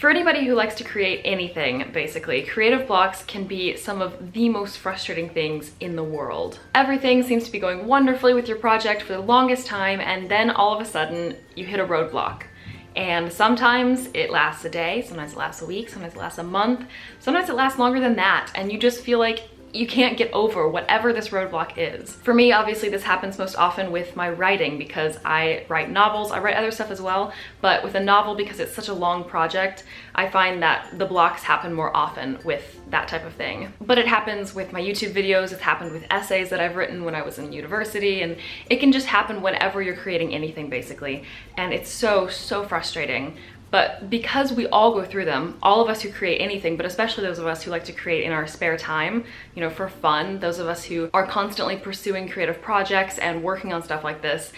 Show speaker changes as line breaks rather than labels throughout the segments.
For anybody who likes to create anything, basically, creative blocks can be some of the most frustrating things in the world. Everything seems to be going wonderfully with your project for the longest time, and then all of a sudden you hit a roadblock. And sometimes it lasts a day, sometimes it lasts a week, sometimes it lasts a month, sometimes it lasts longer than that, and you just feel like you can't get over whatever this roadblock is. For me, obviously, this happens most often with my writing because I write novels. I write other stuff as well, but with a novel, because it's such a long project, I find that the blocks happen more often with that type of thing. But it happens with my YouTube videos, it's happened with essays that I've written when I was in university, and it can just happen whenever you're creating anything, basically. And it's so frustrating. But because we all go through them, all of us who create anything, but especially those of us who like to create in our spare time, you know, for fun, those of us who are constantly pursuing creative projects and working on stuff like this,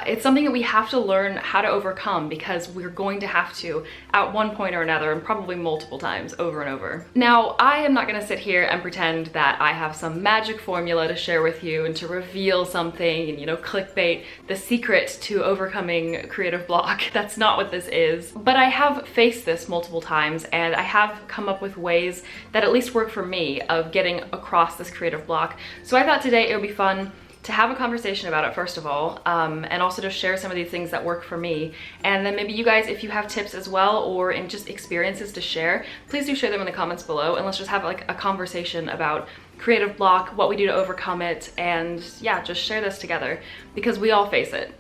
it's something that we have to learn how to overcome, because we're going to have to at one point or another, and probably multiple times over and over. Now, I am not gonna sit here and pretend that I have some magic formula to share with you and to reveal something and, you know, clickbait, the secret to overcoming creative block. That's not what this is. But I have faced this multiple times, and I have come up with ways that at least work for me of getting across this creative block. So I thought today it would be fun to have a conversation about it, first of all, and also to share some of these things that work for me. And then maybe you guys, if you have tips as well, or in just experiences to share, please do share them in the comments below, and let's just have like a conversation about creative block, what we do to overcome it, and yeah, just share this together, because we all face it.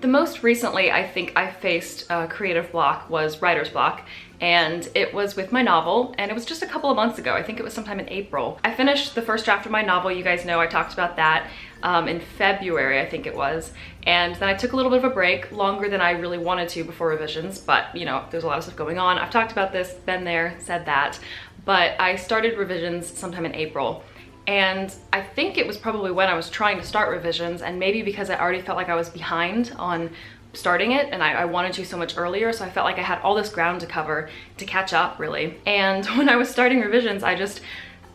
The most recently I think I faced a creative block was writer's block, and it was with my novel, and it was just a couple of months ago. I think it was sometime in April. I finished the first draft of my novel. You guys know I talked about that in February, I think it was, and then I took a little bit of a break, longer than I really wanted to before revisions, but you know, there's a lot of stuff going on. I've talked about this, been there, said that, but I started revisions sometime in April. And I think it was probably when I was trying to start revisions, and maybe because I already felt like I was behind on starting it, and I wanted to so much earlier, so I felt like I had all this ground to cover to catch up, really. And when I was starting revisions, I just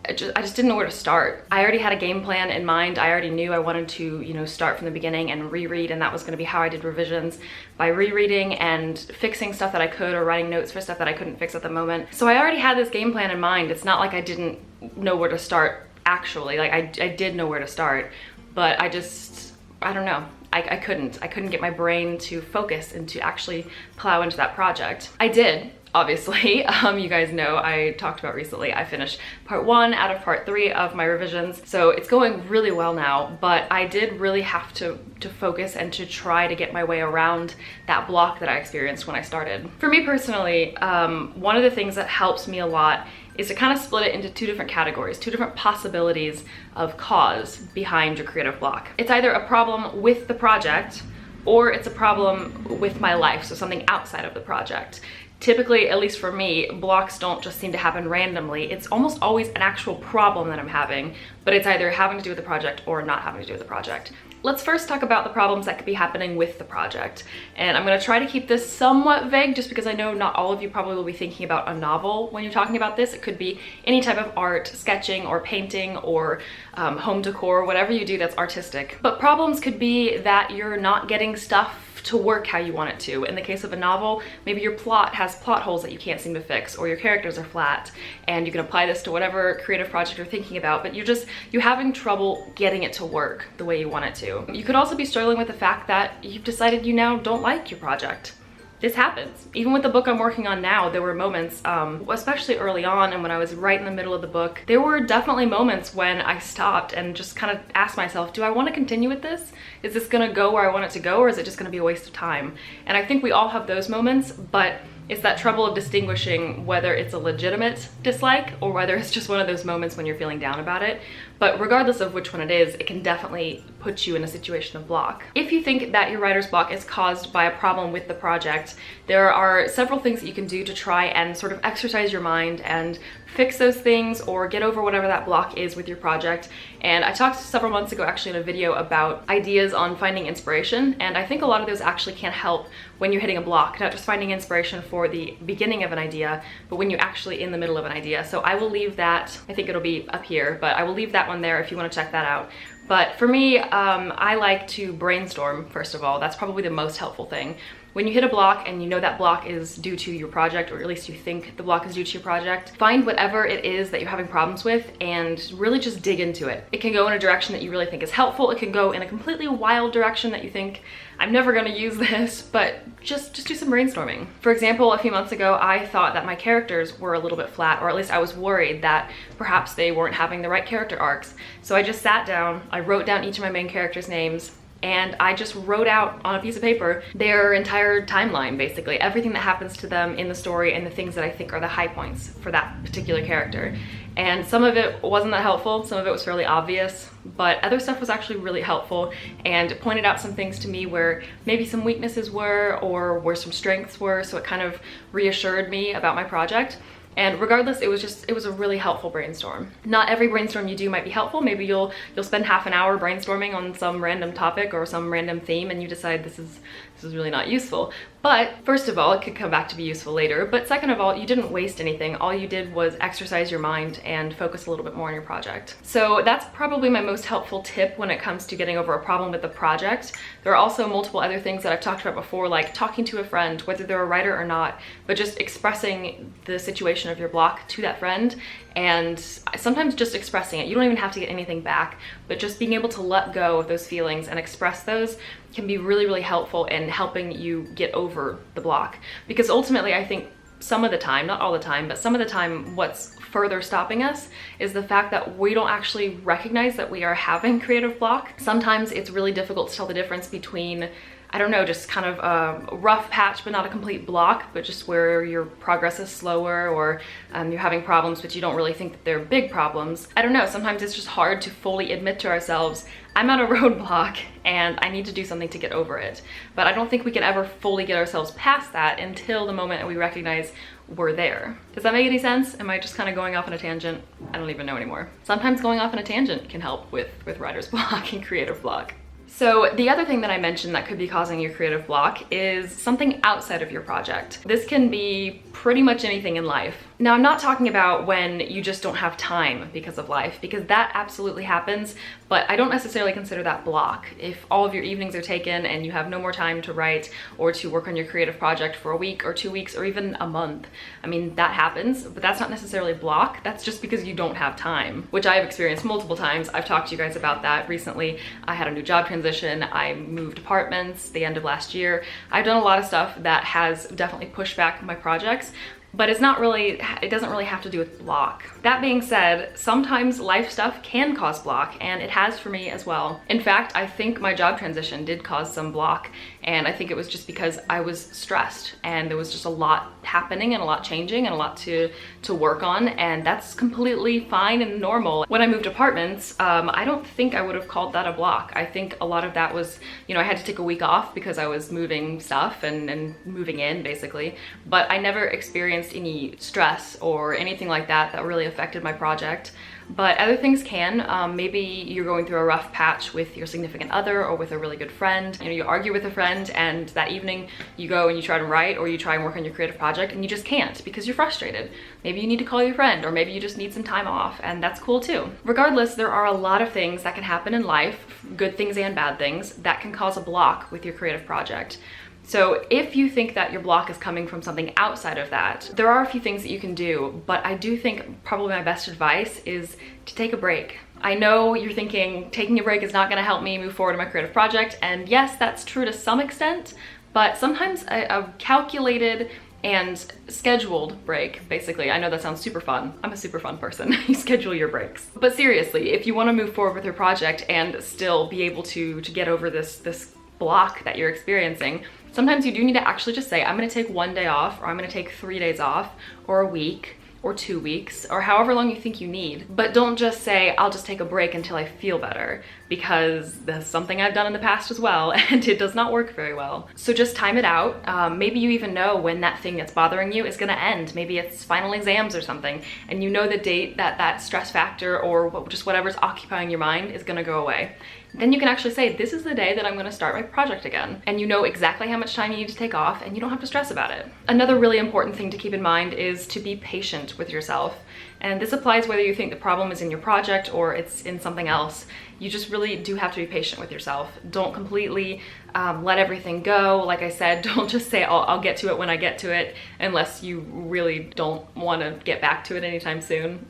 didn't know where to start. I already had a game plan in mind. I already knew I wanted to, you know, start from the beginning and reread, and that was going to be how I did revisions, by rereading and fixing stuff that I could, or writing notes for stuff that I couldn't fix at the moment. So I already had this game plan in mind. It's not like I didn't know where to start. Actually, like I did know where to start, but I don't know. I couldn't get my brain to focus and to actually plow into that project. I did, obviously. You guys know I talked about recently, I finished part 1 out of part 3 of my revisions, so it's going really well now, but I did really have to focus and to try to get my way around that block that I experienced when I started. For me personally, one of the things that helps me a lot is to kind of split it into 2 different categories, 2 different possibilities of cause behind your creative block. It's either a problem with the project, or it's a problem with my life, so something outside of the project. Typically, at least for me, blocks don't just seem to happen randomly. It's almost always an actual problem that I'm having, but it's either having to do with the project or not having to do with the project. Let's first talk about the problems that could be happening with the project. And I'm gonna try to keep this somewhat vague, just because I know not all of you probably will be thinking about a novel when you're talking about this. It could be any type of art, sketching or painting or home decor, whatever you do that's artistic. But problems could be that you're not getting stuff to work how you want it to. In the case of a novel, maybe your plot has plot holes that you can't seem to fix, or your characters are flat, and you can apply this to whatever creative project you're thinking about, but you're having trouble getting it to work the way you want it to. You could also be struggling with the fact that you've decided you now don't like your project. This happens. Even with the book I'm working on now, there were moments, especially early on and when I was right in the middle of the book, there were definitely moments when I stopped and just kind of asked myself, do I want to continue with this? Is this gonna go where I want it to go, or is it just gonna be a waste of time? And I think we all have those moments, but it's that trouble of distinguishing whether it's a legitimate dislike or whether it's just one of those moments when you're feeling down about it. But regardless of which one it is, it can definitely put you in a situation of block. If you think that your writer's block is caused by a problem with the project, there are several things that you can do to try and sort of exercise your mind and fix those things or get over whatever that block is with your project. And I talked several months ago actually in a video about ideas on finding inspiration, and I think a lot of those actually can help when you're hitting a block, not just finding inspiration for the beginning of an idea, but when you're actually in the middle of an idea. So I will leave that, I think it'll be up here, but I will leave that one there if you want to check that out. But for me, I like to brainstorm, first of all. That's probably the most helpful thing. When you hit a block and you know that block is due to your project, or at least you think the block is due to your project, find whatever it is that you're having problems with and really just dig into it. It can go in a direction that you really think is helpful. It can go in a completely wild direction that you think, I'm never gonna use this, but just do some brainstorming. For example, a few months ago, I thought that my characters were a little bit flat, or at least I was worried that perhaps they weren't having the right character arcs. So I just sat down, I wrote down each of my main characters' names, and I just wrote out on a piece of paper their entire timeline, basically, everything that happens to them in the story and the things that I think are the high points for that particular character. And some of it wasn't that helpful, some of it was fairly obvious, but other stuff was actually really helpful and pointed out some things to me where maybe some weaknesses were or where some strengths were, so it kind of reassured me about my project. And regardless, it was a really helpful brainstorm. Not every brainstorm you do might be helpful. Maybe you'll spend half an hour brainstorming on some random topic or some random theme and you decide this is really not useful. But first of all, it could come back to be useful later. But second of all, you didn't waste anything. All you did was exercise your mind and focus a little bit more on your project. So that's probably my most helpful tip when it comes to getting over a problem with the project. There are also multiple other things that I've talked about before, like talking to a friend, whether they're a writer or not, but just expressing the situation of your block to that friend, and sometimes just expressing it. You don't even have to get anything back, but just being able to let go of those feelings and express those can be really, really helpful in helping you get over the block. Because ultimately, I think some of the time, not all the time, but some of the time, what's further stopping us is the fact that we don't actually recognize that we are having creative block. Sometimes it's really difficult to tell the difference between, I don't know, just kind of a rough patch, but not a complete block, but just where your progress is slower, or you're having problems, but you don't really think that they're big problems. I don't know, sometimes it's just hard to fully admit to ourselves, I'm at a roadblock and I need to do something to get over it. But I don't think we can ever fully get ourselves past that until the moment we recognize we're there. Does that make any sense? Am I just kind of going off on a tangent? I don't even know anymore. Sometimes going off on a tangent can help with writer's block and creative block. So the other thing that I mentioned that could be causing your creative block is something outside of your project. This can be pretty much anything in life. Now, I'm not talking about when you just don't have time because of life, because that absolutely happens, but I don't necessarily consider that block. If all of your evenings are taken and you have no more time to write or to work on your creative project for a week or 2 weeks or even a month, I mean, that happens, but that's not necessarily block. That's just because you don't have time, which I've experienced multiple times. I've talked to you guys about that recently. I had a new job transition. I moved apartments the end of last year. I've done a lot of stuff that has definitely pushed back my projects, but it doesn't really have to do with block. That being said, sometimes life stuff can cause block, and it has for me as well. In fact, I think my job transition did cause some block, and I think it was just because I was stressed and there was just a lot happening and a lot changing and a lot to work on, and that's completely fine and normal. When I moved apartments, I don't think I would have called that a block. I think a lot of that was, you know, I had to take a week off because I was moving stuff and moving in basically, but I never experienced any stress or anything like that that really affected my project. But other things can. Maybe you're going through a rough patch with your significant other or with a really good friend. You know, you argue with a friend and that evening you go and you try to write or you try and work on your creative project and you just can't because you're frustrated. Maybe you need to call your friend, or maybe you just need some time off, and that's cool too. Regardless, there are a lot of things that can happen in life, good things and bad things, that can cause a block with your creative project. So if you think that your block is coming from something outside of that, there are a few things that you can do, but I do think probably my best advice is to take a break. I know you're thinking taking a break is not gonna help me move forward in my creative project, and yes, that's true to some extent, but sometimes a calculated and scheduled break, basically. I know that sounds super fun. I'm a super fun person. You schedule your breaks. But seriously, if you wanna move forward with your project and still be able to get over this block that you're experiencing, sometimes you do need to actually just say, I'm gonna take 1 day off, or I'm gonna take 3 days off, or a week, or 2 weeks, or however long you think you need. But don't just say, I'll just take a break until I feel better, because that's something I've done in the past as well, and it does not work very well. So just time it out. Maybe you even know when that thing that's bothering you is gonna end. Maybe it's final exams or something, and you know the date that stress factor or just whatever's occupying your mind is gonna go away. Then you can actually say, this is the day that I'm gonna start my project again. And you know exactly how much time you need to take off, and you don't have to stress about it. Another really important thing to keep in mind is to be patient with yourself. And this applies whether you think the problem is in your project or it's in something else. You just really really do have to be patient with yourself. Don't completely let everything go. Like I said, don't just say, I'll get to it when I get to it, unless you really don't want to get back to it anytime soon.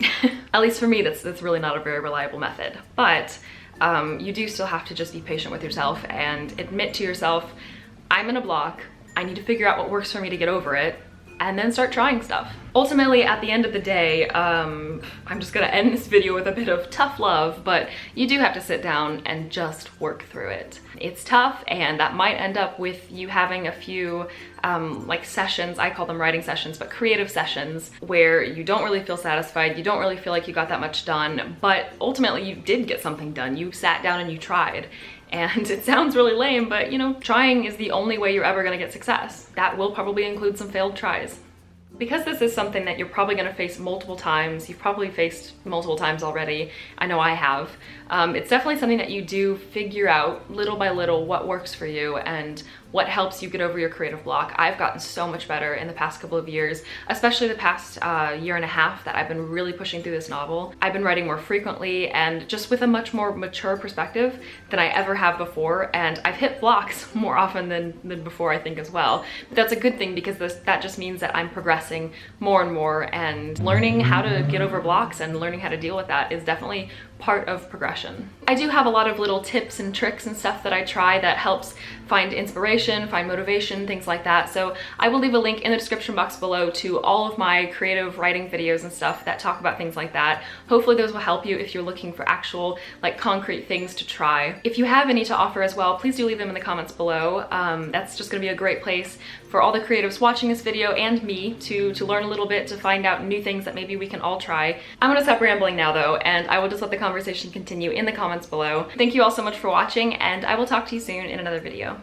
At least for me, that's really not a very reliable method. But you do still have to just be patient with yourself and admit to yourself, I'm in a block, I need to figure out what works for me to get over it, and then start trying stuff. Ultimately, at the end of the day, I'm just gonna end this video with a bit of tough love, but you do have to sit down and just work through it. It's tough, and that might end up with you having a few like sessions, I call them writing sessions, but creative sessions, where you don't really feel satisfied, you don't really feel like you got that much done, but ultimately you did get something done. You sat down and you tried. And it sounds really lame, but you know, trying is the only way you're ever gonna get success. That will probably include some failed tries. Because this is something that you're probably gonna face multiple times, you've probably faced multiple times already, I know I have, it's definitely something that you do figure out little by little what works for you and what helps you get over your creative block. I've gotten so much better in the past couple of years, especially the past year and a half that I've been really pushing through this novel. I've been writing more frequently and just with a much more mature perspective than I ever have before, and I've hit blocks more often than before, I think, as well. But that's a good thing, because that just means that I'm progressing more and more, and learning how to get over blocks and learning how to deal with that is definitely part of progression. I do have a lot of little tips and tricks and stuff that I try that helps find inspiration, find motivation, things like that. So I will leave a link in the description box below to all of my creative writing videos and stuff that talk about things like that. Hopefully those will help you if you're looking for actual, like, concrete things to try. If you have any to offer as well, please do leave them in the comments below. That's just gonna be a great place for all the creatives watching this video and me to learn a little bit, to find out new things that maybe we can all try. I'm gonna stop rambling now though, and I will just let the conversation continue in the comments below. Thank you all so much for watching, and I will talk to you soon in another video.